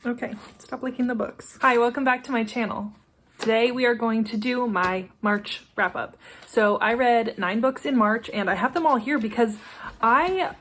Okay, stop licking the books. Hi, welcome back to my channel. Today we are going to do my March wrap up. So I read 9 books in March and I have them all here because I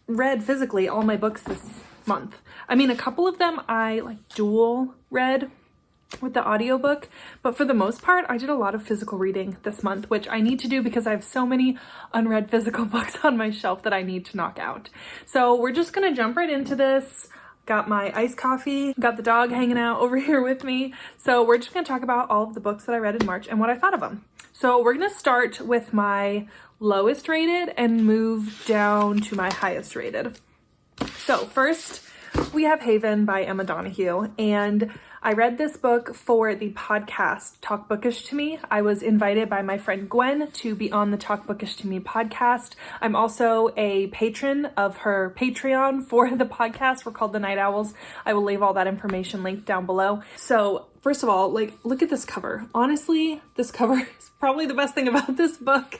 read physically all my books this month. I mean, a couple of them I like dual read with the audiobook, but for the most part I did a lot of physical reading this month, which I need to do because I have so many unread physical books on my shelf that I need to knock out. So we're just gonna jump right into this. Got my iced coffee, got the dog hanging out over here with me. So we're just gonna talk about all of the books that I read in March and what I thought of them. So we're gonna start with my lowest rated and move down to my highest rated. So first we have Haven by Emma Donoghue, and I read this book for the podcast Talk Bookish to Me. I was invited by my friend Gwen to be on the Talk Bookish to Me podcast. I'm also a patron of her Patreon for the podcast. We're called the Night Owls. I will leave all that information linked down below. So first of all, like, look at this cover. Honestly, this cover is probably the best thing about this book.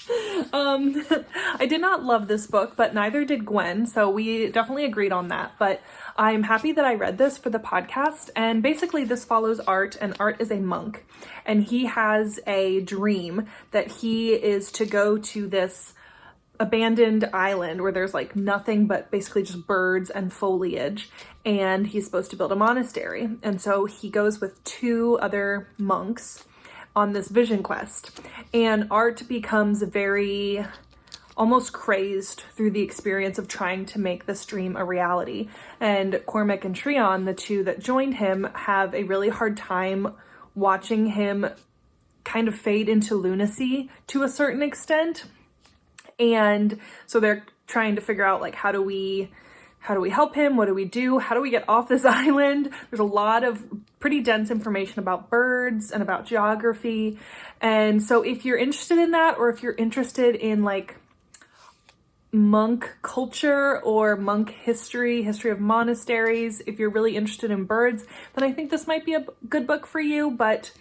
I did not love this book, but neither did Gwen, so we definitely agreed on that. But I'm happy that I read this for the podcast, and basically this follows Art, and Art is a monk, and he has a dream that he is to go to this abandoned island where there's like nothing but basically just birds and foliage, and he's supposed to build a monastery. And so he goes with 2 other monks on this vision quest, and Art becomes very almost crazed through the experience of trying to make this dream a reality. And Cormac and Treon, the 2 that joined him, have a really hard time watching him kind of fade into lunacy to a certain extent. And so they're trying to figure out, like, how do we help him? What do we do? How do we get off this island? There's a lot of pretty dense information about birds and about geography. And so if you're interested in that, or if you're interested in like monk culture or monk history of monasteries, if you're really interested in birds, then I think this might be a good book for you. But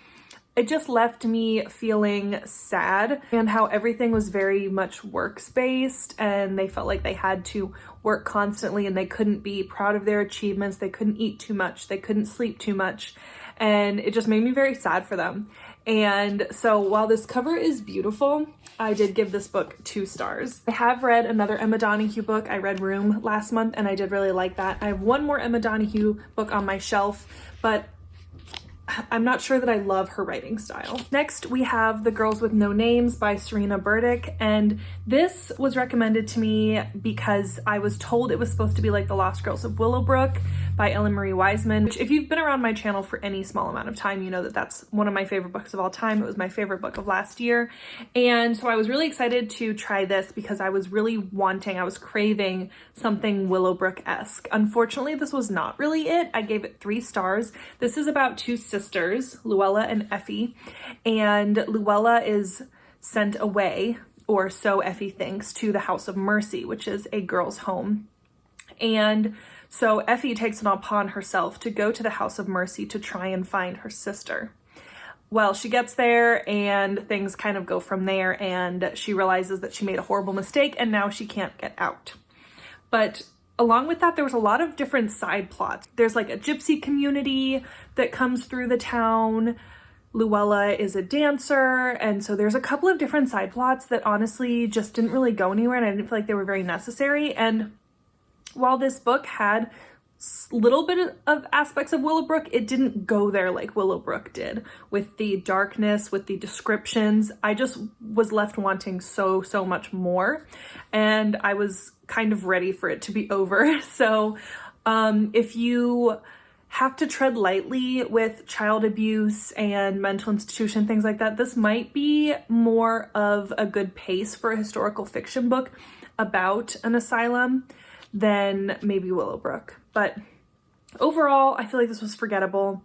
it just left me feeling sad, and how everything was very much works-based, and they felt like they had to work constantly and they couldn't be proud of their achievements. They couldn't eat too much. They couldn't sleep too much. And it just made me very sad for them. And so while this cover is beautiful, I did give this book 2 stars. I have read another Emma Donoghue book. I read Room last month and I did really like that. I have one more Emma Donoghue book on my shelf, but I'm not sure that I love her writing style. Next, we have The Girls with No Names by Serena Burdick, and this was recommended to me because I was told it was supposed to be like The Lost Girls of Willowbrook by Ellen Marie Wiseman, which if you've been around my channel for any small amount of time, you know that that's one of my favorite books of all time. It was my favorite book of last year. And so I was really excited to try this because I was craving something Willowbrook-esque. Unfortunately, this was not really it. I gave it 3 stars. This is about 2 sisters, Luella and Effie, and Luella is sent away, or so Effie thinks, to the House of Mercy, which is a girl's home. And so Effie takes it upon herself to go to the House of Mercy to try and find her sister. Well, she gets there and things kind of go from there, and she realizes that she made a horrible mistake and now she can't get out. But along with that, there was a lot of different side plots. There's like a gypsy community that comes through the town. Luella is a dancer, and so there's a couple of different side plots that honestly just didn't really go anywhere, and I didn't feel like they were very necessary. And while this book had a little bit of aspects of Willowbrook, it didn't go there like Willowbrook did with the darkness, with the descriptions. I just was left wanting so much more, and I was kind of ready for it to be over. So if you have to tread lightly with child abuse and mental institution, things like that, this might be more of a good pace for a historical fiction book about an asylum than maybe Willowbrook. But overall, I feel like this was forgettable,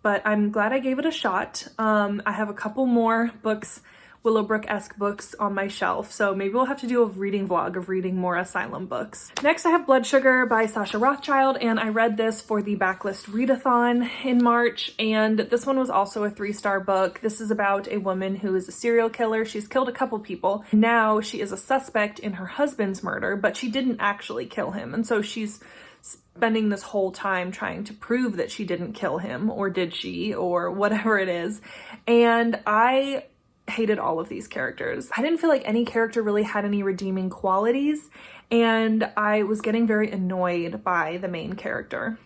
but I'm glad I gave it a shot. I have a couple more books Willowbrook-esque books on my shelf, so maybe we'll have to do a reading vlog of reading more asylum books. Next, I have Blood Sugar by Sasha Rothchild, and I read this for the Backlist Readathon in March, and this one was also a 3-star book. This is about a woman who is a serial killer. She's killed a couple people. Now she is a suspect in her husband's murder, but she didn't actually kill him, and so she's spending this whole time trying to prove that she didn't kill him, or did she, or whatever it is. And I hated all of these characters. I didn't feel like any character really had any redeeming qualities, and I was getting very annoyed by the main character.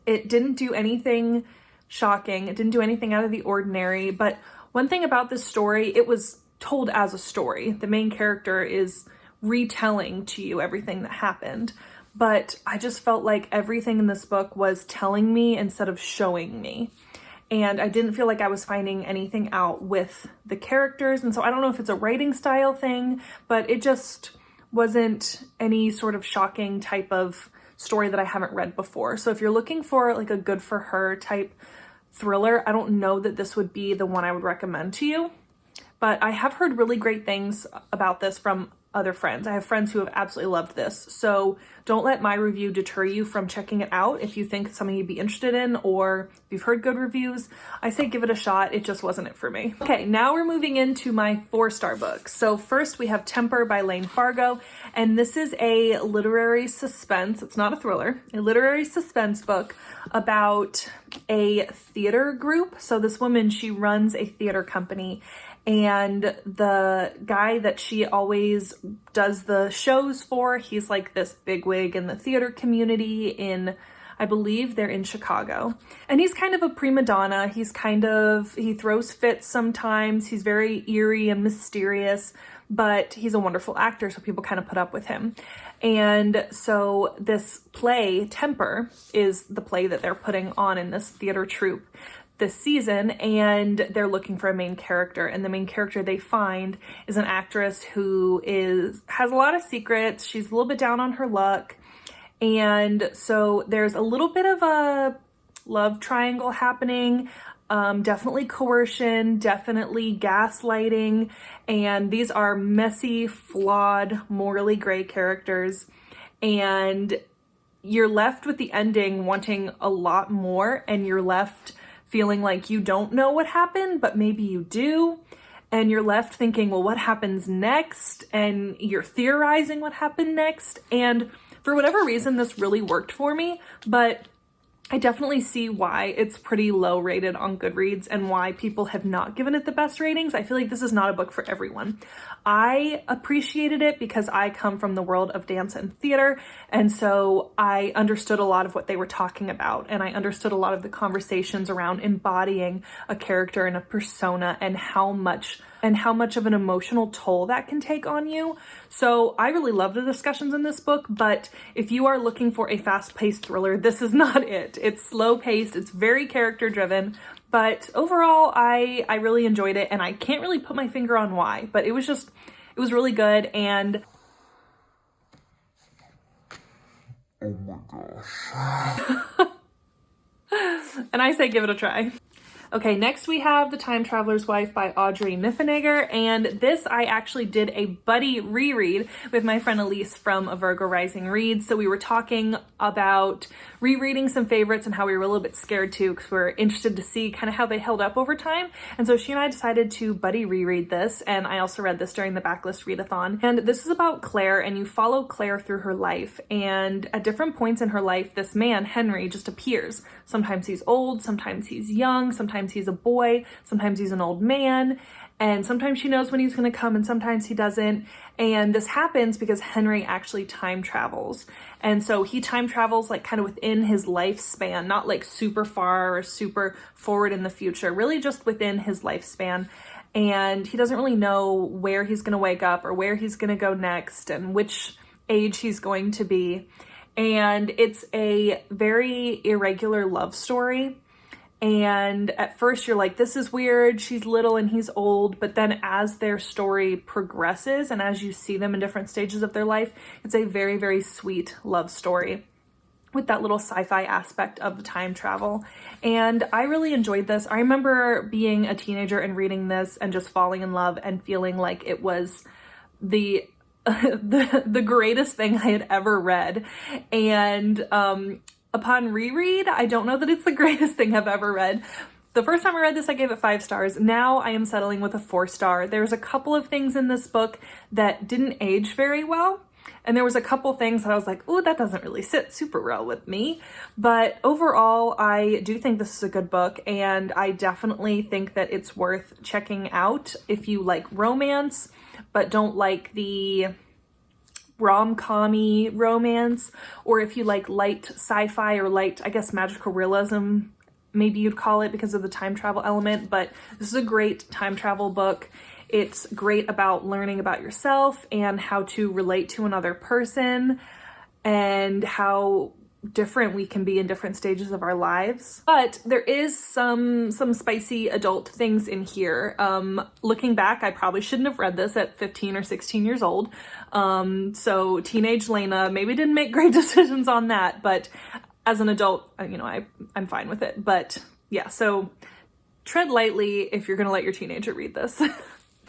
It didn't do anything shocking. It didn't do anything out of the ordinary, but one thing about this story, it was told as a story. The main character is retelling to you everything that happened, but I just felt like everything in this book was telling me instead of showing me. And I didn't feel like I was finding anything out with the characters. And so I don't know if it's a writing style thing, but it just wasn't any sort of shocking type of story that I haven't read before. So if you're looking for like a good for her type thriller, I don't know that this would be the one I would recommend to you. But I have heard really great things about this from other friends. I have friends who have absolutely loved this. So don't let my review deter you from checking it out. If you think it's something you'd be interested in, or if you've heard good reviews, I say give it a shot. It just wasn't it for me. Okay, now we're moving into my 4-star books. So first we have Temper by Lane Fargo, and this is a literary suspense. It's not a thriller, a literary suspense book about a theater group. So this woman, she runs a theater company, and the guy that she always does the shows for, he's like this bigwig in the theater community in, I believe they're in Chicago. And he's kind of a prima donna. He throws fits sometimes. He's very eerie and mysterious, but he's a wonderful actor, so people kind of put up with him. And so this play, Temper, is the play that they're putting on in this theater troupe this season, and they're looking for a main character, and the main character they find is an actress who has a lot of secrets. She's a little bit down on her luck, and so there's a little bit of a love triangle happening, definitely coercion, definitely gaslighting, and these are messy, flawed, morally gray characters, and you're left with the ending wanting a lot more, and you're left feeling like you don't know what happened, but maybe you do. And you're left thinking, well, what happens next? And you're theorizing what happened next. And for whatever reason, this really worked for me, but I definitely see why it's pretty low rated on Goodreads and why people have not given it the best ratings. I feel like this is not a book for everyone. I appreciated it because I come from the world of dance and theater, and so I understood a lot of what they were talking about, and I understood a lot of the conversations around embodying a character and a persona, and how much of an emotional toll that can take on you. So I really love the discussions in this book, but if you are looking for a fast-paced thriller, this is not it. It's slow-paced, it's very character-driven, but overall, I really enjoyed it, and I can't really put my finger on why, but it was really good, and oh my gosh. And I say give it a try. Okay, next we have The Time Traveler's Wife by Audrey Niffenegger, and this I actually did a buddy reread with my friend Elise from A Virgo Rising Reads. So we were talking about rereading some favorites and how we were a little bit scared too, because we were interested to see kind of how they held up over time. And so she and I decided to buddy reread this, and I also read this during the Backlist Readathon. And this is about Claire, and you follow Claire through her life, and at different points in her life, this man, Henry, just appears. Sometimes he's old, sometimes he's young, sometimes he's a boy, sometimes he's an old man, and sometimes she knows when he's going to come and sometimes he doesn't. And this happens because Henry actually time travels. And so he time travels like kind of within his lifespan, not like super far or super forward in the future, really just within his lifespan. And he doesn't really know where he's going to wake up or where he's going to go next and which age he's going to be. And it's a very irregular love story. And at first you're like, this is weird, she's little and he's old, but then as their story progresses and as you see them in different stages of their life, it's a very, very sweet love story. with that little sci-fi aspect of the time travel. And I really enjoyed this. I remember being a teenager and reading this and just falling in love and feeling like it was the the greatest thing I had ever read. And upon reread, I don't know that it's the greatest thing I've ever read. The first time I read this, I gave it 5 stars. Now I am settling with a 4-star. There's a couple of things in this book that didn't age very well. And there was a couple things that I was like, oh, that doesn't really sit super well with me. But overall, I do think this is a good book, and I definitely think that it's worth checking out if you like romance, but don't like the rom-com-y romance, or if you like light sci-fi or light, I guess, magical realism, maybe you'd call it, because of the time travel element. But this is a great time travel book. It's great about learning about yourself and how to relate to another person and how different we can be in different stages of our lives. But there is some spicy adult things in here. Looking back, I probably shouldn't have read this at 15 or 16 years old. So teenage Lena maybe didn't make great decisions on that, but as an adult, you know, I'm fine with it. But yeah, so tread lightly if you're gonna let your teenager read this.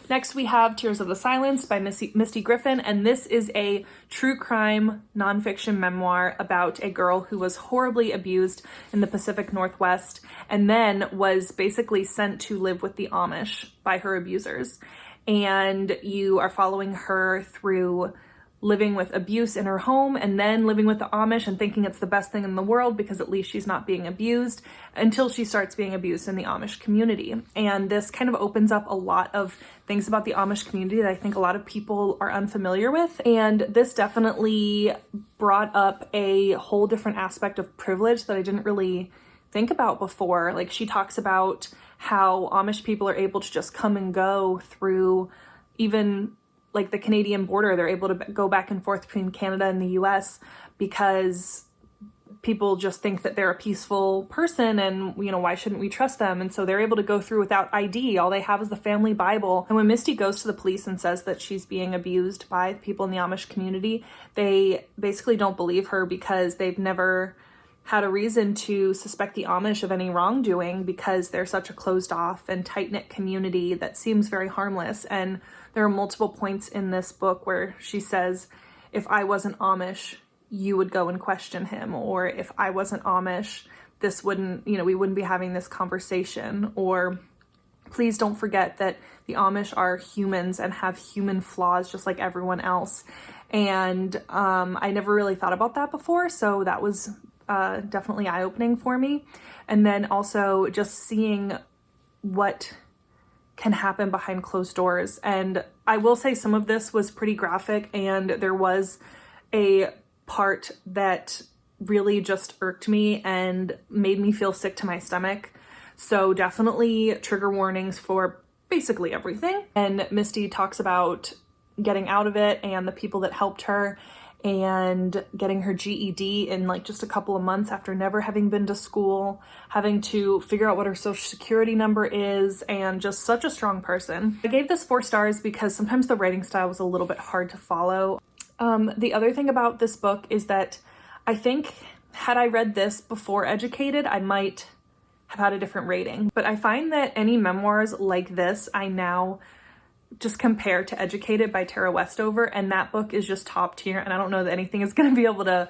Next, we have Tears of the Silence by Misty Griffin, and this is a true crime nonfiction memoir about a girl who was horribly abused in the Pacific Northwest and then was basically sent to live with the Amish by her abusers. And you are following her through living with abuse in her home and then living with the Amish and thinking it's the best thing in the world because at least she's not being abused, until she starts being abused in the Amish community. And this kind of opens up a lot of things about the Amish community that I think a lot of people are unfamiliar with. And this definitely brought up a whole different aspect of privilege that I didn't really think about before. Like, she talks about how Amish people are able to just come and go through even like the Canadian border. They're able to go back and forth between Canada and the US because people just think that they're a peaceful person and, you know, why shouldn't we trust them? And so they're able to go through without ID. All they have is the family Bible. And when Misty goes to the police and says that she's being abused by people in the Amish community, they basically don't believe her because they've never had a reason to suspect the Amish of any wrongdoing because they're such a closed off and tight-knit community that seems very harmless. And there are multiple points in this book where she says, if I wasn't Amish, you would go and question him. Or if I wasn't Amish, this wouldn't, you know, we wouldn't be having this conversation. Or please don't forget that the Amish are humans and have human flaws just like everyone else. And I never really thought about that before. So that was definitely eye-opening for me. And then also just seeing what can happen behind closed doors. And I will say some of this was pretty graphic, and there was a part that really just irked me and made me feel sick to my stomach. So definitely trigger warnings for basically everything. And Misty talks about getting out of it and the people that helped her, and getting her GED in like just a couple of months after never having been to school, having to figure out what her social security number is, and just such a strong person. I gave this 4 stars because sometimes the writing style was a little bit hard to follow. The other thing about this book is that I think had I read this before Educated, I might have had a different rating. But I find that any memoirs like this, I now just compare to Educated by Tara Westover, and that book is just top tier, and I don't know that anything is going to be able to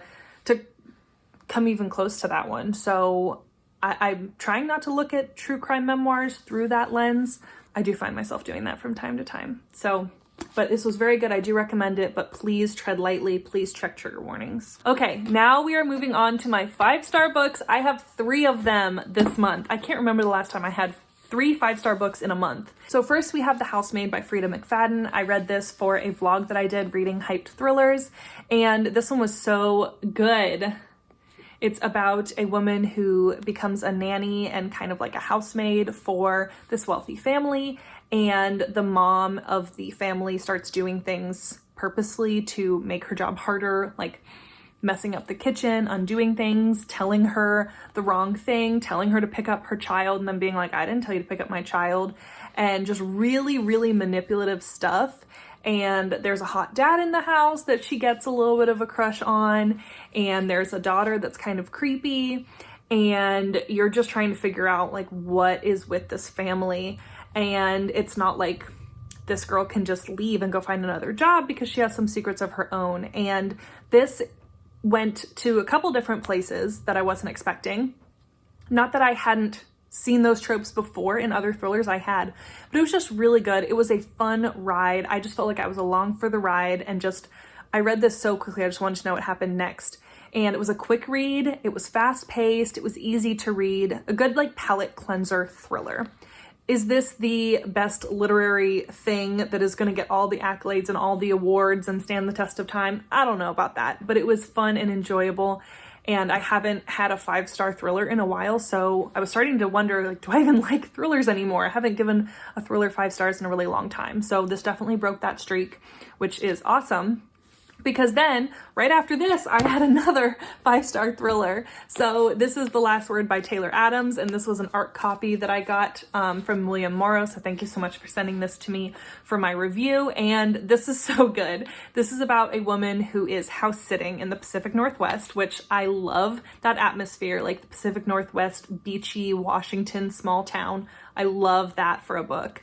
come even close to that one. So I'm trying not to look at true crime memoirs through that lens. I do find myself doing that from time to time. So, but this was very good. I do recommend it, but please tread lightly. Please check trigger warnings. Okay, now we are moving on to my 5-star books. I have 3 of them this month. I can't remember the last time I had 3 5-star books in a month. So first we have The Housemaid by Frida McFadden. I read this for a vlog that I did reading hyped thrillers, and this one was so good. It's about a woman who becomes a nanny and kind of like a housemaid for this wealthy family, and the mom of the family starts doing things purposely to make her job harder, like messing up the kitchen, undoing things, telling her the wrong thing, telling her to pick up her child, and then being like, I didn't tell you to pick up my child, and just really, really manipulative stuff. and there's a hot dad in the house that she gets a little bit of a crush on, and there's a daughter that's kind of creepy, and you're just trying to figure out like what is with this family. And it's not like this girl can just leave and go find another job because she has some secrets of her own. And this went to a couple different places that I wasn't expecting. Not that I hadn't seen those tropes before in other thrillers, I had, but it was just really good. It was a fun ride. I just felt like I was along for the ride, and I read this so quickly. I just wanted to know what happened next. And it was a quick read. It was fast paced. It was easy to read. A good like palate cleanser thriller. Is this the best literary thing that is going to get all the accolades and all the awards and stand the test of time? I don't know about that, but it was fun and enjoyable. And I haven't had a 5-star thriller in a while, so I was starting to wonder, like, do I even like thrillers anymore? I haven't given a thriller 5 stars in a really long time. So this definitely broke that streak, which is awesome. Because then, right after this, I had another 5-star thriller. So this is The Last Word by Taylor Adams, and this was an art copy that I got from William Morrow. So thank you so much for sending this to me for my review. And this is so good. This is about a woman who is house sitting in the Pacific Northwest, which I love that atmosphere, like the Pacific Northwest, beachy Washington, small town. I love that for a book.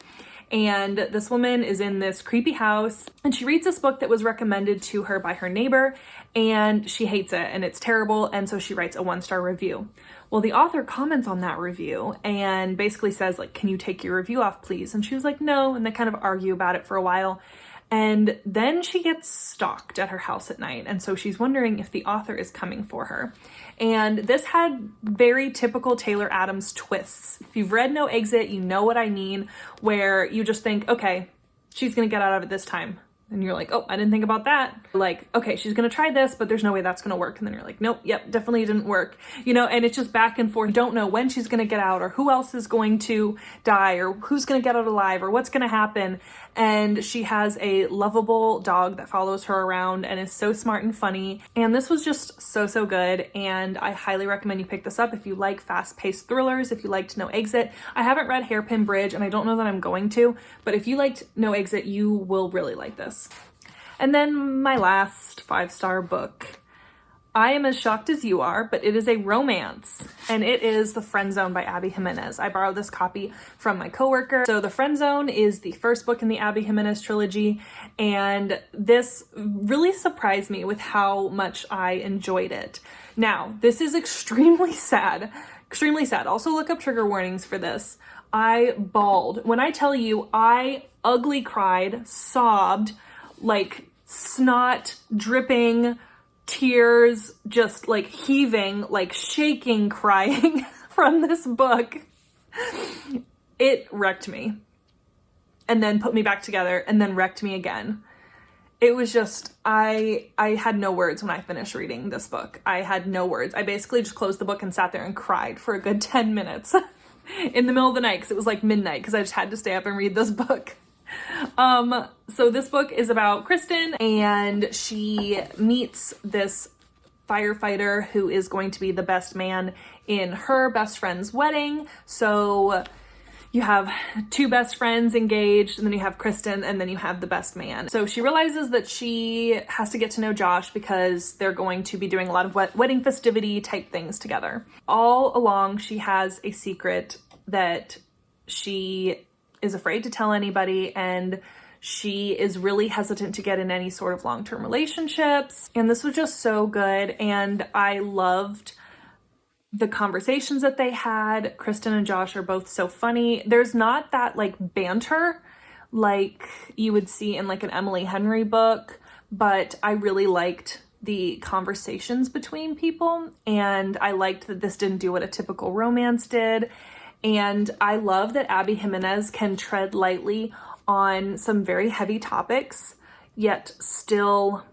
And this woman is in this creepy house, and she reads this book that was recommended to her by her neighbor, and she hates it and it's terrible, and so she writes a 1-star review. Well, the author comments on that review and basically says, like, can you take your review off, please? And she was like, no, and they kind of argue about it for a while. And then she gets stalked at her house at night, and so she's wondering if the author is coming for her. And this had very typical Taylor Adams twists. If you've read No Exit, you know what I mean, where you just think, okay, she's gonna get out of it this time. And you're like, oh, I didn't think about that. Like, okay, she's gonna try this, but there's no way that's gonna work. And then you're like, nope, yep, definitely didn't work. You know, and it's just back and forth. You don't know when she's gonna get out, or who else is going to die, or who's gonna get out alive, or what's gonna happen. And she has a lovable dog that follows her around and is so smart and funny. And this was just so, so good. And I highly recommend you pick this up if you like fast-paced thrillers, if you liked No Exit. I haven't read Hairpin Bridge, and I don't know that I'm going to, but if you liked No Exit, you will really like this. And then my last 5-star book. I am as shocked as you are, but it is a romance, and it is The Friend Zone by Abby Jimenez. I borrowed this copy from my coworker. So The Friend Zone is the first book in the Abby Jimenez trilogy, and this really surprised me with how much I enjoyed it. Now, this is extremely sad, extremely sad. Also look up trigger warnings for this. I bawled. When I tell you, I ugly cried, sobbed, like snot dripping, tears just like heaving, like shaking, crying from this book. It wrecked me, and then put me back together, and then wrecked me again. It was just, I had no words when I finished reading this book. I had no words. I basically just closed the book and sat there and cried for a good 10 minutes in the middle of the night, because it was like midnight, because I just had to stay up and read this book. So this book is about Kristen, and she meets this firefighter who is going to be the best man in her best friend's wedding. So you have 2 best friends engaged, and then you have Kristen, and then you have the best man. So she realizes that she has to get to know Josh because they're going to be doing a lot of wedding festivity type things together. All along, she has a secret that she is afraid to tell anybody, and she is really hesitant to get in any sort of long-term relationships. And this was just so good, and I loved the conversations that they had. Kristen and Josh are both so funny. There's not that like banter like you would see in like an Emily Henry book, but I really liked the conversations between people, and I liked that this didn't do what a typical romance did. And I love that Abby Jimenez can tread lightly on some very heavy topics, yet still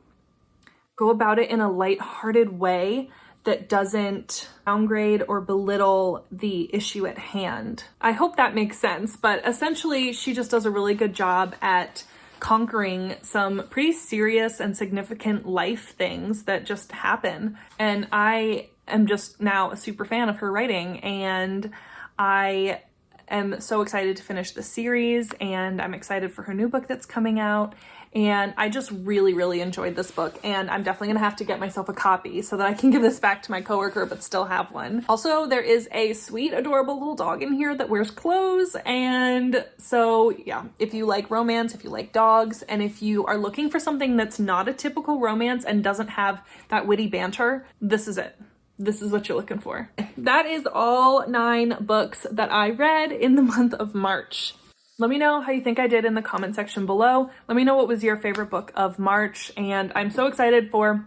go about it in a lighthearted way that doesn't downgrade or belittle the issue at hand. I hope that makes sense, but essentially she just does a really good job at conquering some pretty serious and significant life things that just happen. And I am just now a super fan of her writing, and I am so excited to finish the series, and I'm excited for her new book that's coming out. And I just really enjoyed this book, and I'm definitely gonna have to get myself a copy so that I can give this back to my coworker but still have one. Also, there is a sweet, adorable little dog in here that wears clothes, and so yeah, if you like romance, if you like dogs, and if you are looking for something that's not a typical romance and doesn't have that witty banter, this is it. This is what you're looking for. That is all 9 books that I read in the month of March. Let me know how you think I did in the comment section below. Let me know what was your favorite book of March, and I'm so excited for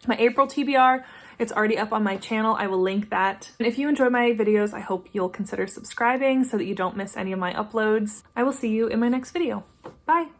my April TBR. It's already up on my channel. I will link that. And if you enjoy my videos, I hope you'll consider subscribing so that you don't miss any of my uploads. I will see you in my next video. Bye!